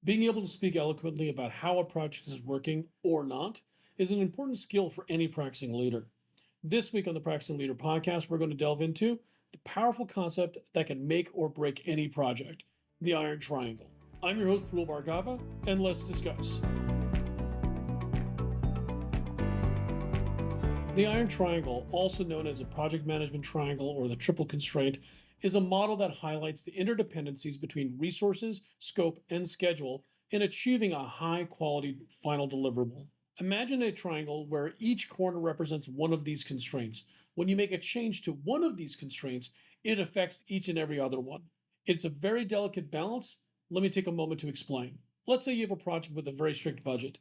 Being able to speak eloquently about how a project is working or not is an important skill for any practicing leader. This week on the Practicing Leader podcast, we're going to delve into the powerful concept that can make or break any project, the Iron Triangle. I'm your host, Prul Bhargava, and let's discuss. The Iron Triangle, also known as a project management triangle or the Triple Constraint, is a model that highlights the interdependencies between resources, scope, and schedule in achieving a high-quality final deliverable. Imagine a triangle where each corner represents one of these constraints. When you make a change to one of these constraints, it affects each and every other one. It's a very delicate balance. Let me take a moment to explain. Let's say you have a project with a very strict budget.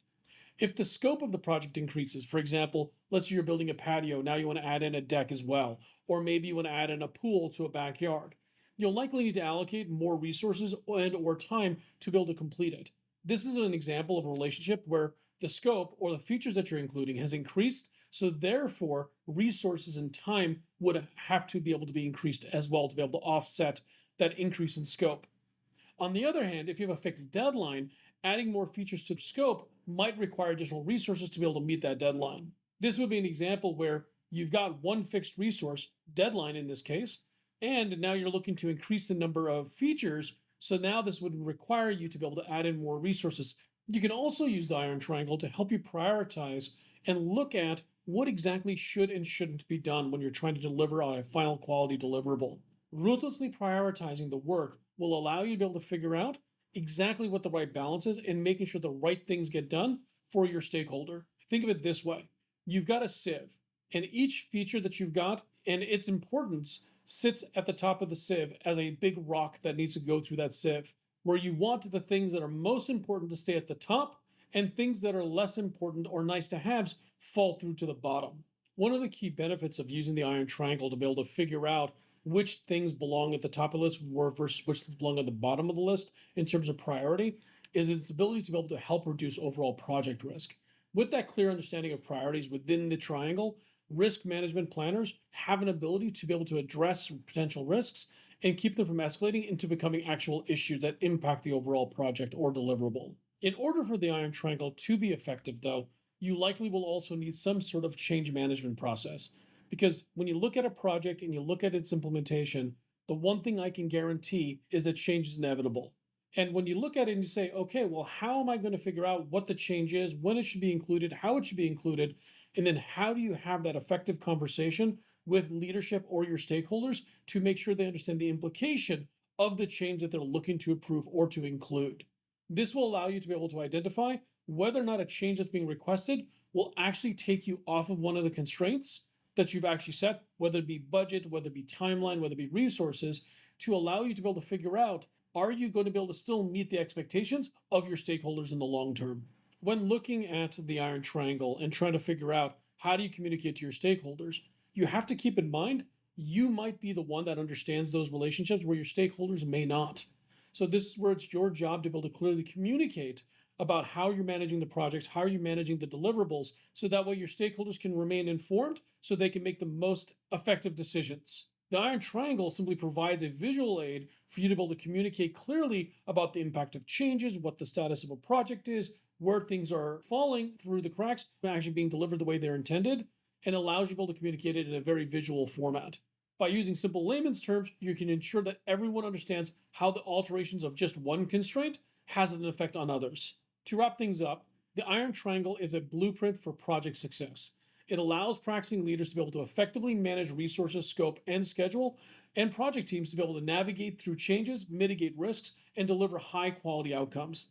If the scope of the project increases, for example, let's say you're building a patio, now you want to add in a deck as well, or maybe you want to add in a pool to a backyard, you'll likely need to allocate more resources and or time to be able to complete it. This is an example of a relationship where the scope or the features that you're including has increased, so therefore resources and time would have to be able to be increased as well to be able to offset that increase in scope. On the other hand, if you have a fixed deadline, adding more features to the scope might require additional resources to be able to meet that deadline. This would be an example where you've got one fixed resource, deadline in this case, and now you're looking to increase the number of features. So now this would require you to be able to add in more resources. You can also use the Iron Triangle to help you prioritize and look at what exactly should and shouldn't be done when you're trying to deliver a final quality deliverable. Ruthlessly prioritizing the work will allow you to be able to figure out exactly what the right balance is and making sure the right things get done for your stakeholder. Think of it this way. You've got a sieve, and each feature that you've got and its importance sits at the top of the sieve as a big rock that needs to go through that sieve, where you want the things that are most important to stay at the top and things that are less important or nice to haves fall through to the bottom. One of the key benefits of using the Iron Triangle to be able to figure out which things belong at the top of the list versus which things belong at the bottom of the list in terms of priority is its ability to be able to help reduce overall project risk. With that clear understanding of priorities within the triangle, risk management planners have an ability to be able to address potential risks and keep them from escalating into becoming actual issues that impact the overall project or deliverable. In order for the Iron Triangle to be effective, though, you likely will also need some sort of change management process. Because when you look at a project and you look at its implementation, the one thing I can guarantee is that change is inevitable. And when you look at it and you say, okay, well, how am I going to figure out what the change is, when it should be included, how it should be included, and then how do you have that effective conversation with leadership or your stakeholders to make sure they understand the implication of the change that they're looking to approve or to include? This will allow you to be able to identify whether or not a change that's being requested will actually take you off of one of the constraints that you've actually set, whether it be budget, whether it be timeline, whether it be resources, to allow you to be able to figure out, are you going to be able to still meet the expectations of your stakeholders in the long term? When looking at the Iron Triangle and trying to figure out how do you communicate to your stakeholders, you have to keep in mind you might be the one that understands those relationships where your stakeholders may not. So this is where it's your job to be able to clearly communicate about how you're managing the projects, how you're managing the deliverables, so that way your stakeholders can remain informed so they can make the most effective decisions. The Iron Triangle simply provides a visual aid for you to be able to communicate clearly about the impact of changes, what the status of a project is, where things are falling through the cracks, actually being delivered the way they're intended, and allows you to be able to communicate it in a very visual format. By using simple layman's terms, you can ensure that everyone understands how the alterations of just one constraint has an effect on others. To wrap things up, the Iron Triangle is a blueprint for project success. It allows practicing leaders to be able to effectively manage resources, scope, and schedule, and project teams to be able to navigate through changes, mitigate risks, and deliver high quality outcomes.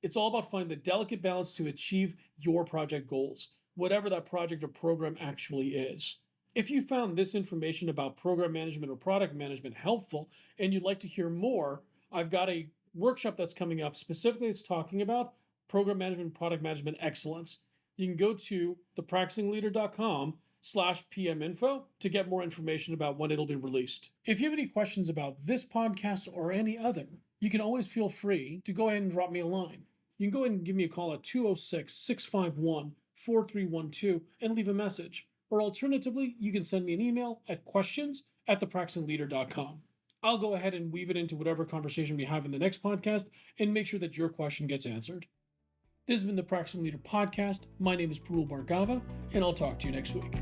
It's all about finding the delicate balance to achieve your project goals, whatever that project or program actually is. If you found this information about program management or product management helpful and you'd like to hear more, I've got a workshop that's coming up specifically that's talking about program management, product management excellence. You can go to thepracticingleader.com/pminfo to get more information about when it'll be released. If you have any questions about this podcast or any other, you can always feel free to go ahead and drop me a line. You can go ahead and give me a call at 206-651-4312 and leave a message. Or alternatively, you can send me an email at questions@thepracticingleader.com. I'll go ahead and weave it into whatever conversation we have in the next podcast and make sure that your question gets answered. This has been the Practicing Leader Podcast. My name is Parul Bhargava, and I'll talk to you next week.